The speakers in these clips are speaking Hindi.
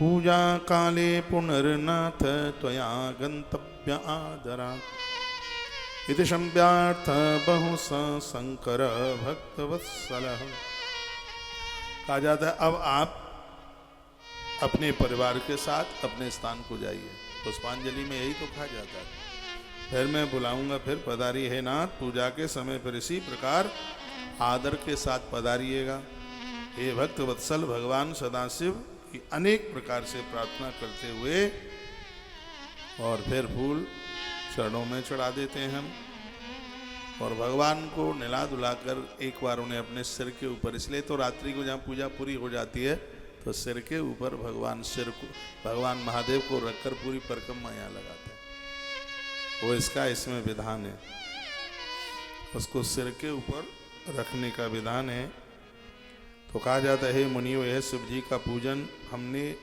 पूजा काले पुनर्नाथ त्वया गंतव्य आदरात् इति शम्यार्थ बहु शंकर भक्तवत्सलः। कहा जाता है अब आप अपने परिवार के साथ अपने स्थान को जाइए। पुष्पांजलि में यही तो कहा जाता है, फिर मैं बुलाऊंगा फिर पधारी है नाथ, पूजा के समय पर इसी प्रकार आदर के साथ पधारिएगा। हे भक्त वत्सल भगवान सदाशिव की अनेक प्रकार से प्रार्थना करते हुए और फिर फूल चरणों में चढ़ा देते हैं हम, और भगवान को निला दुलाकर एक बार उन्हें अपने सिर के ऊपर, इसलिए तो रात्रि को जहाँ पूजा पूरी हो जाती है तो सिर के ऊपर भगवान महादेव को रखकर पूरी परिक्रमा यहाँ लगाते हैं। वो इसका इसमें विधान है, उसको सिर के ऊपर रखने का विधान है। तो कहा जाता है मुनियों, यह शिव जी का पूजन हमने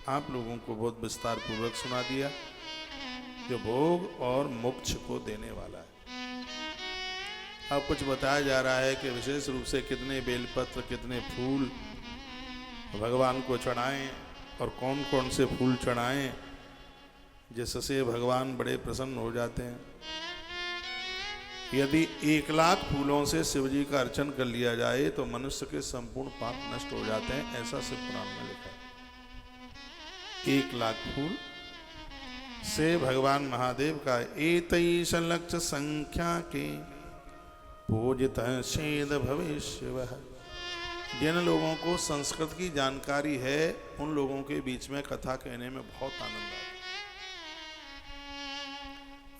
आप लोगों को बहुत विस्तार पूर्वक सुना दिया, जो भोग और मोक्ष को देने वाला है। अब कुछ बताया जा रहा है कि विशेष रूप से कितने बेलपत्र कितने फूल भगवान को चढ़ाएं और कौन कौन से फूल चढ़ाएं जिससे भगवान बड़े प्रसन्न हो जाते हैं। यदि 1,00,000 फूलों से शिव जी का अर्चन कर लिया जाए तो मनुष्य के संपूर्ण पाप नष्ट हो जाते हैं, ऐसा शिव पुराण में लिखा है। 1,00,000 फूल से भगवान महादेव का एतैष लक्ष्य संख्या के पूजित शेद भविष्य। जिन लोगों को संस्कृत की जानकारी है उन लोगों के बीच में कथा कहने में बहुत आनंद आता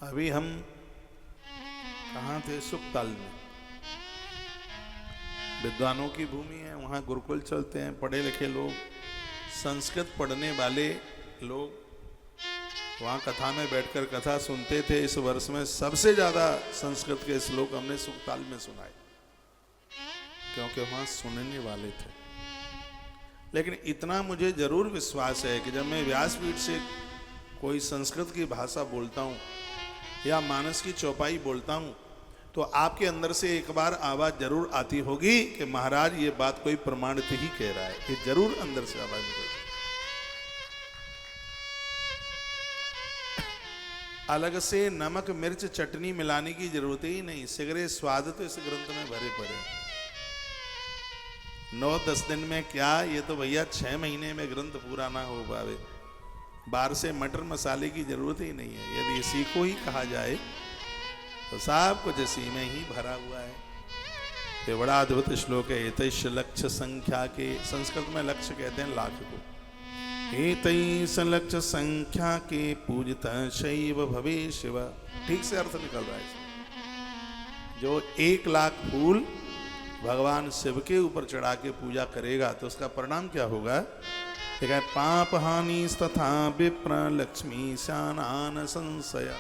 है। अभी हम कहाँ थे? सुखताल में, विद्वानों की भूमि है, वहाँ गुरुकुल चलते हैं, पढ़े लिखे लोग, संस्कृत पढ़ने वाले लोग वहाँ कथा में बैठकर कथा सुनते थे। इस वर्ष में सबसे ज्यादा संस्कृत के श्लोक हमने सुखताल में सुनाए, क्योंकि वहाँ सुनने वाले थे। लेकिन इतना मुझे जरूर विश्वास है कि जब मैं व्यासपीठ से कोई संस्कृत की भाषा बोलता हूँ या मानस की चौपाई बोलता हूँ तो आपके अंदर से एक बार आवाज जरूर आती होगी कि महाराज ये बात कोई प्रमाणित ही कह रहा है। ये जरूर अंदर से आवाज निकलती। अलग से नमक मिर्च चटनी मिलाने की जरूरत ही नहीं, सिगरे स्वाद तो इस ग्रंथ में भरे पड़े। 9-10 दिन में क्या, ये तो भैया 6 महीने में ग्रंथ पूरा ना हो पावे। बाहर से मटर मसाले की जरूरत ही नहीं है। यदि इसी को ही कहा जाए तो सब कुछ इसी में ही भरा हुआ है। ये बड़ा अद्भुत श्लोक है। एतैष लक्ष्य संख्या के, संस्कृत में लक्ष्य कहते हैं लाख को। एतैष लक्ष्य संख्या के पूजित शैव भवे शिव। ठीक से अर्थ निकल रहा है। जो 1,00,000 फूल भगवान शिव के ऊपर चढ़ा के पूजा करेगा तो उसका परिणाम क्या होगा? ठीक है, पाप हानि तथा विप्र लक्ष्मी शानान संशय।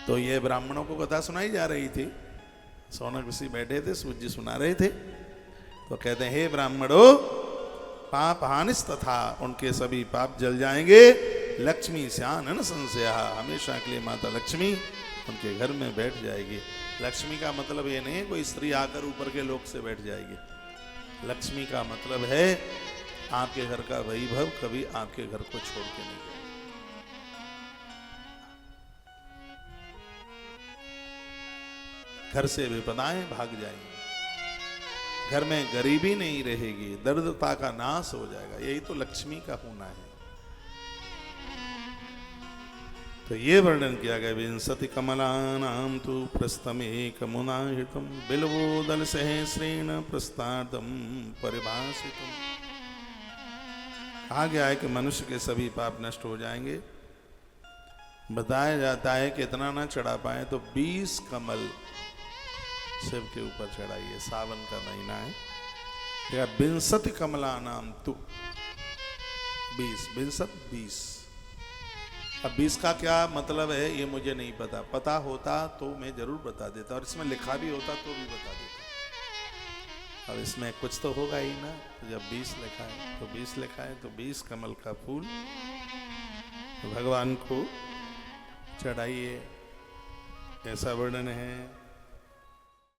तो ये ब्राह्मणों को कथा सुनाई जा रही थी। सौनक ऋषि बैठे थे, सूर्य जी सुना रहे थे। तो कहते हैं हे ब्राह्मणों, पाप हानिस तथा, उनके सभी पाप जल जाएंगे। लक्ष्मी शानन संशय, हमेशा के लिए माता लक्ष्मी उनके घर में बैठ जाएगी। लक्ष्मी का मतलब ये नहीं कोई स्त्री आकर ऊपर के लोक से बैठ जाएगी। लक्ष्मी का मतलब है आपके घर का वैभव कभी आपके घर को छोड़ के नहीं जाएगा। घर से विपदाएं भाग जाएंगी, घर में गरीबी नहीं रहेगी, दरिद्रता का नाश हो जाएगा। यही तो लक्ष्मी का होना है। तो ये वर्णन किया गया। विंशति कमलानां तु प्रस्थमेकमुनाहितं बिल्वोदल सहस्रेण प्रस्तार्धं परिभाषितम्। कहा गया है कि मनुष्य के सभी पाप नष्ट हो जाएंगे। बताया जाता है कि इतना ना चढ़ा पाए तो 20 कमल शिव के ऊपर चढ़ाइए। सावन का महीना है। विंशति कमलानां तु 20, विंशत 20। अब 20 का क्या मतलब है ये मुझे नहीं पता। पता होता तो मैं जरूर बता देता, और इसमें लिखा भी होता तो भी बता देता। अब इसमें कुछ तो होगा ही ना। तो जब 20 लिखा है तो 20 लिखा है तो 20 कमल का फूल भगवान को चढ़ाइए, ऐसा वर्णन है।